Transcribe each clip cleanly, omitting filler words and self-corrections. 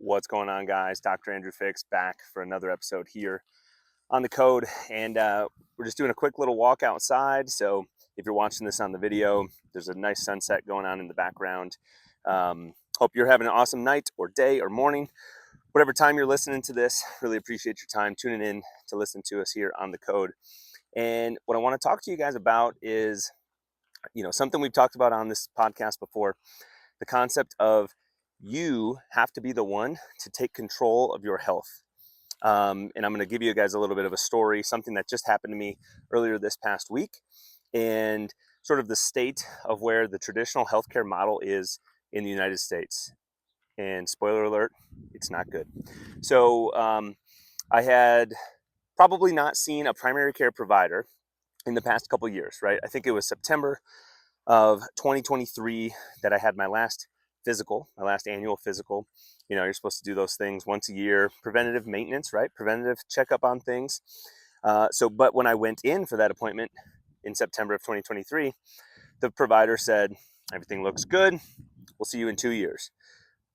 What's going on, guys? Dr. Andrew Fix back for another episode here on the code. And we're just doing a quick little walk outside. So if you're watching this on the video, there's a nice sunset going on in the background. Hope you're having an awesome night or day or morning, whatever time you're listening to this. Really appreciate your time tuning in to listen to us here on the code. And what I want to talk to you guys about is, something we've talked about on this podcast before, the concept of you have to be the one to take control of your health. And I'm going to give you guys a little bit of a story, something that just happened to me earlier this past week, and sort of the state of where the traditional healthcare model is in the United States. And spoiler alert, it's not good. So I had probably not seen a primary care provider in the past couple years, right? I think it was September of 2023 that I had my last annual physical. You're supposed to do those things once a year, preventative maintenance, right? Preventative checkup on things. But when I went in for that appointment in September of 2023, the provider said, everything looks good. We'll see you in 2 years.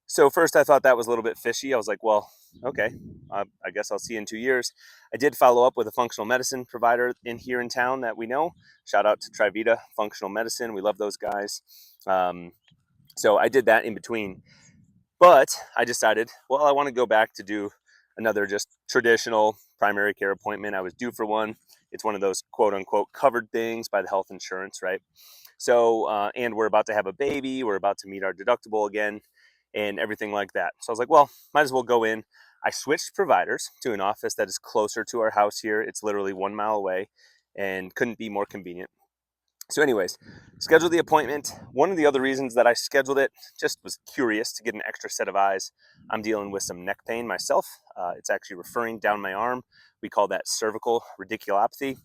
So first I thought that was a little bit fishy. I was like, well, okay, I guess I'll see you in 2 years. I did follow up with a functional medicine provider here in town that we know. Shout out to Trivita Functional Medicine. We love those guys. So I did that in between. But I decided, well, I want to go back to do another just traditional primary care appointment. I was due for one. It's one of those quote unquote covered things by the health insurance, right? So, and we're about to have a baby. We're about to meet our deductible again and everything like that. So I was like, well, might as well go in. I switched providers to an office that is closer to our house here. It's literally 1 mile away and couldn't be more convenient. So anyways, scheduled the appointment. One of the other reasons that I scheduled it, just was curious to get an extra set of eyes. I'm dealing with some neck pain myself. It's actually referring down my arm. We call that cervical radiculopathy.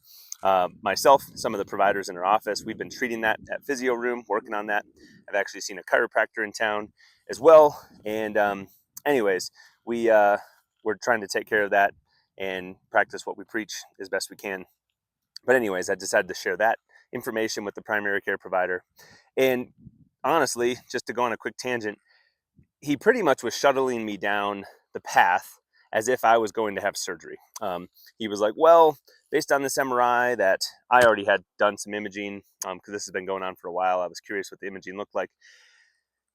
Myself, some of the providers in our office, we've been treating that at Physio room, working on that. I've actually seen a chiropractor in town as well. And anyways, we're trying to take care of that and practice what we preach as best we can. But anyways, I decided to share that information with the primary care provider. And honestly, just to go on a quick tangent, he pretty much was shuttling me down the path as if I was going to have surgery. He was like, well, based on this MRI that I already had done some imaging, because this has been going on for a while, I was curious what the imaging looked like.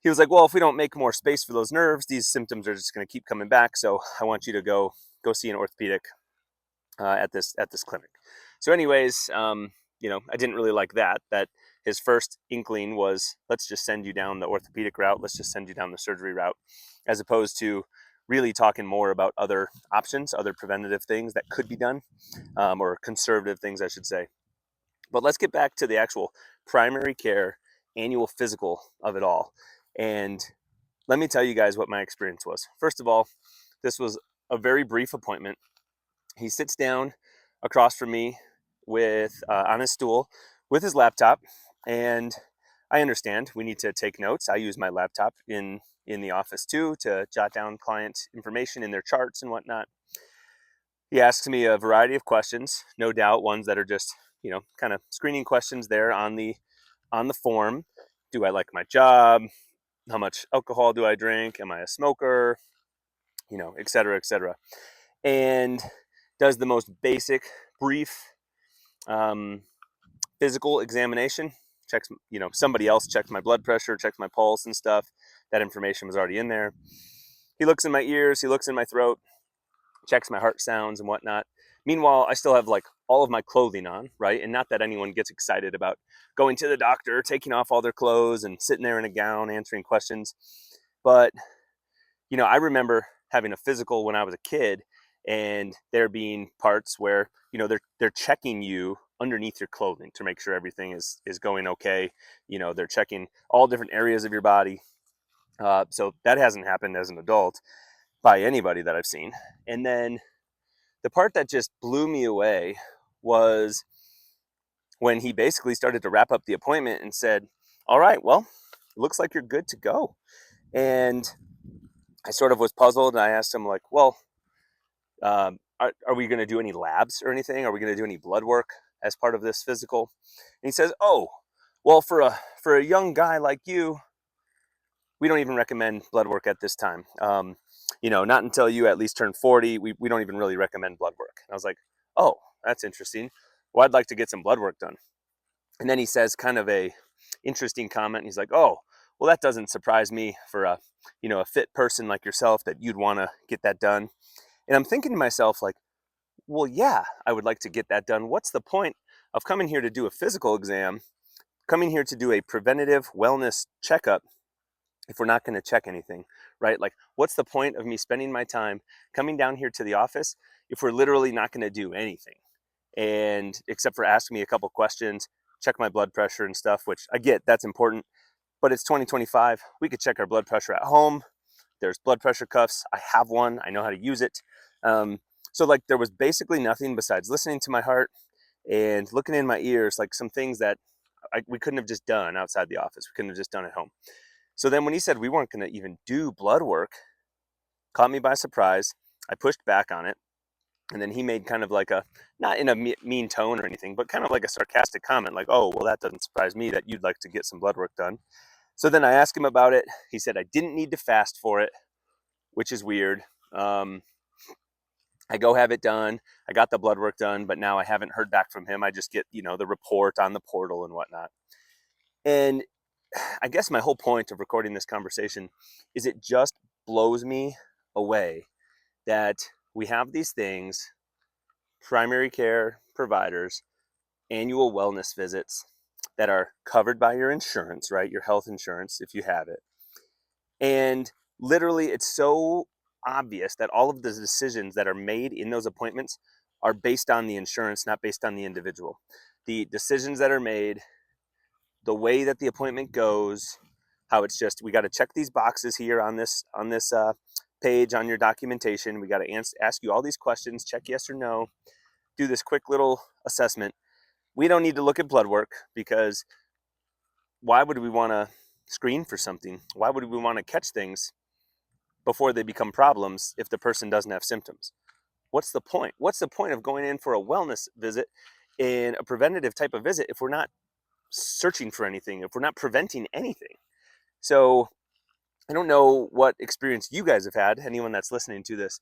He was like, well, if we don't make more space for those nerves, these symptoms are just going to keep coming back. So I want you to go see an orthopedic at this clinic. So anyways, I didn't really like that his first inkling was, let's just send you down the orthopedic route. Let's just send you down the surgery route, as opposed to really talking more about other options, other preventative things that could be done, or conservative things, I should say. But let's get back to the actual primary care annual physical of it all. And let me tell you guys what my experience was. First of all, this was a very brief appointment. He sits down across from me with on his stool with his laptop, and I understand we need to take notes. I use my laptop in the office too to jot down client information in their charts and whatnot. He asks me a variety of questions, no doubt ones that are just kind of screening questions there on the form. Do I like my job? How much alcohol do I drink? Am I a smoker? Et cetera, et cetera. And does the most basic, brief physical examination. Checks, somebody else checked my blood pressure, checked my pulse and stuff. That information was already in there. He looks in my ears, he looks in my throat, checks my heart sounds and whatnot. Meanwhile, I still have like all of my clothing on, right? And not that anyone gets excited about going to the doctor, taking off all their clothes and sitting there in a gown answering questions. But, I remember having a physical when I was a kid, and there being parts where, they're checking you underneath your clothing to make sure everything is going okay. They're checking all different areas of your body. So that hasn't happened as an adult by anybody that I've seen. And then the part that just blew me away was when he basically started to wrap up the appointment and said, all right, well, it looks like you're good to go. And I sort of was puzzled, and I asked him, like, well, are we going to do any labs or anything? Are we going to do any blood work as part of this physical? And he says, oh, well, for a young guy like you, we don't even recommend blood work at this time. Not until you at least turn 40, we don't even really recommend blood work. And I was like, oh, that's interesting. Well, I'd like to get some blood work done. And then he says kind of a interesting comment. He's like, oh, well, that doesn't surprise me for a fit person like yourself that you'd want to get that done. And I'm thinking to myself, like, well, yeah, I would like to get that done. What's the point of coming here to do a physical exam, coming here to do a preventative wellness checkup if we're not going to check anything, right? Like, what's the point of me spending my time coming down here to the office if we're literally not going to do anything? And except for asking me a couple questions, check my blood pressure and stuff, which I get, that's important, but it's 2025. We could check our blood pressure at home. There's blood pressure cuffs. I have one. I know how to use it. So like there was basically nothing besides listening to my heart and looking in my ears, like some things that we couldn't have just done outside the office. We couldn't have just done at home. So then when he said we weren't going to even do blood work, caught me by surprise. I pushed back on it. And then he made kind of like not in a mean tone or anything, but kind of like a sarcastic comment, like, oh, well, that doesn't surprise me that you'd like to get some blood work done. So then I asked him about it. He said I didn't need to fast for it, which is weird. I go have it done. I got the blood work done, but now I haven't heard back from him. I just get, the report on the portal and whatnot. And I guess my whole point of recording this conversation is it just blows me away that we have these things, primary care providers, annual wellness visits that are covered by your insurance, right? Your health insurance, if you have it. And literally, it's so obvious that all of the decisions that are made in those appointments are based on the insurance, not based on the individual. The decisions that are made, the way that the appointment goes, how it's just, we got to check these boxes here on this page on your documentation. We got to ask you all these questions, check yes or no, do this quick little assessment. We don't need to look at blood work because why would we want to screen for something? Why would we want to catch things before they become problems if the person doesn't have symptoms? What's the point? What's the point of going in for a wellness visit, in a preventative type of visit, if we're not searching for anything, if we're not preventing anything? So I don't know what experience you guys have had, anyone that's listening to this,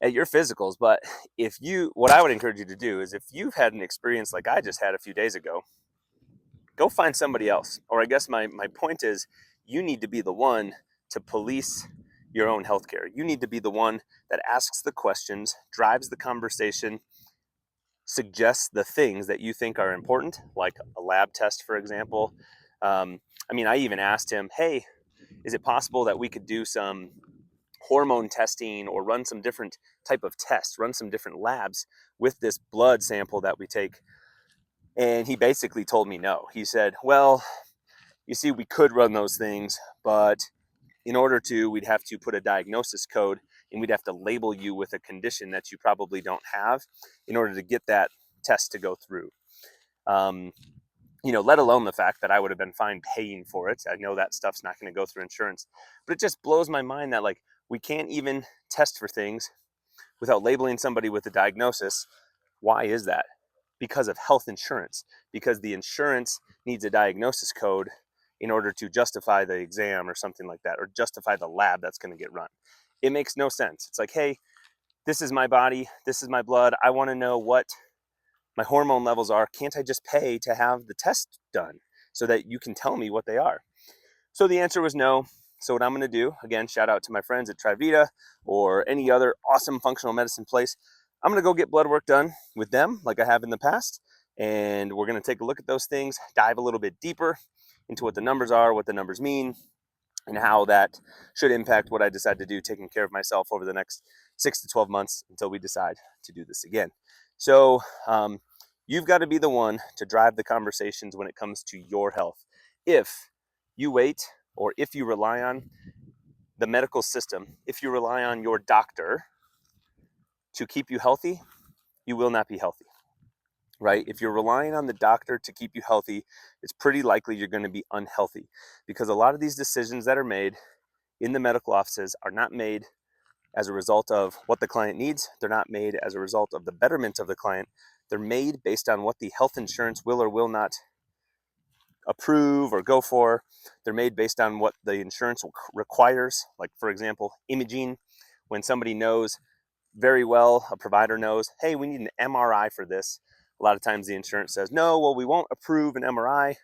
at your physicals, but what I would encourage you to do is if you've had an experience like I just had a few days ago, go find somebody else. Or I guess my point is, you need to be the one to police your own healthcare. You need to be the one that asks the questions, drives the conversation, suggests the things that you think are important, like a lab test, for example. I even asked him, hey, is it possible that we could do some hormone testing or run some different type of tests, run some different labs with this blood sample that we take? And he basically told me no. He said, well, you see, we could run those things, but in order to, we'd have to put a diagnosis code and we'd have to label you with a condition that you probably don't have in order to get that test to go through. Let alone the fact that I would have been fine paying for it. I know that stuff's not going to go through insurance, but it just blows my mind that like we can't even test for things without labeling somebody with a diagnosis. Why is that? Because of health insurance, because the insurance needs a diagnosis code in order to justify the exam or something like that, or justify the lab that's going to get run. It makes no sense. It's like, hey, this is my body, this is my blood, I want to know what my hormone levels are. Can't I just pay to have the test done so that you can tell me what they are? So the answer was no. So what I'm going to do, again, shout out to my friends at Trivita or any other awesome functional medicine place. I'm going to go get blood work done with them like I have in the past. And we're going to take a look at those things, dive a little bit deeper into what the numbers are, what the numbers mean, and how that should impact what I decide to do taking care of myself over the next 6 to 12 months until we decide to do this again. So you've got to be the one to drive the conversations when it comes to your health. If you wait, or if you rely on the medical system, if you rely on your doctor to keep you healthy, you will not be healthy, right? If you're relying on the doctor to keep you healthy, it's pretty likely you're going to be unhealthy, because a lot of these decisions that are made in the medical offices are not made as a result of what the client needs. They're not made as a result of the betterment of the client. They're made based on what the health insurance will or will not approve or go for. They're made based on what the insurance requires. Like, for example, imaging. When somebody knows very well, a provider knows, hey, we need an MRI for this. A lot of times the insurance says, no, well, we won't approve an MRI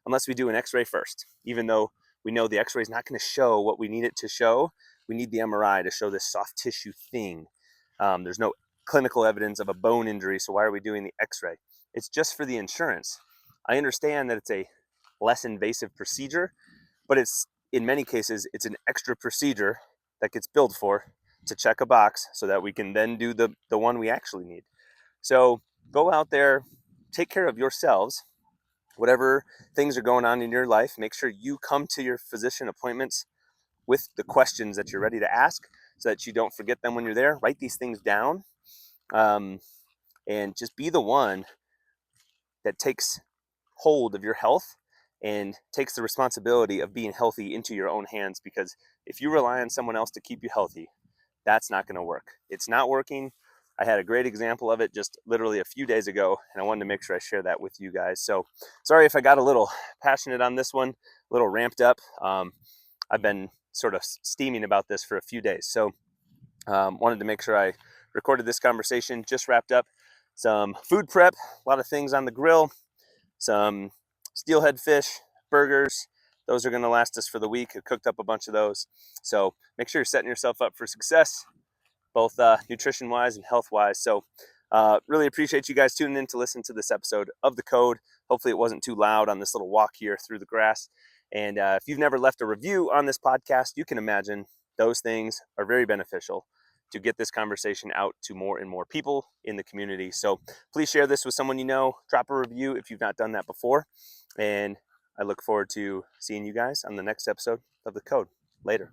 unless we do an x-ray first. Even though we know the x-ray is not going to show what we need it to show, we need the MRI to show this soft tissue thing. There's no clinical evidence of a bone injury, so why are we doing the x-ray? It's just for the insurance. I understand that it's a less invasive procedure, but it's, in many cases, it's an extra procedure that gets billed for to check a box so that we can then do the one we actually need. So go out there, take care of yourselves. Whatever things are going on in your life, make sure you come to your physician appointments with the questions that you're ready to ask so that you don't forget them when you're there. Write these things down, and just be the one that takes hold of your health and takes the responsibility of being healthy into your own hands, because if you rely on someone else to keep you healthy, that's not going to work. It's not working. I had a great example of it just literally a few days ago, and I wanted to make sure I share that with you guys. So sorry if I got a little passionate on this one, a little ramped up. I've been sort of steaming about this for a few days. So wanted to make sure I recorded this conversation. Just wrapped up some food prep, a lot of things on the grill, some steelhead fish, burgers. Those are going to last us for the week. I cooked up a bunch of those. So make sure you're setting yourself up for success, both nutrition wise and health wise. So really appreciate you guys tuning in to listen to this episode of The Code. Hopefully it wasn't too loud on this little walk here through the grass. And if you've never left a review on this podcast, you can imagine those things are very beneficial to get this conversation out to more and more people in the community. So please share this with someone you know. Drop a review if you've not done that before. And I look forward to seeing you guys on the next episode of The Code. Later.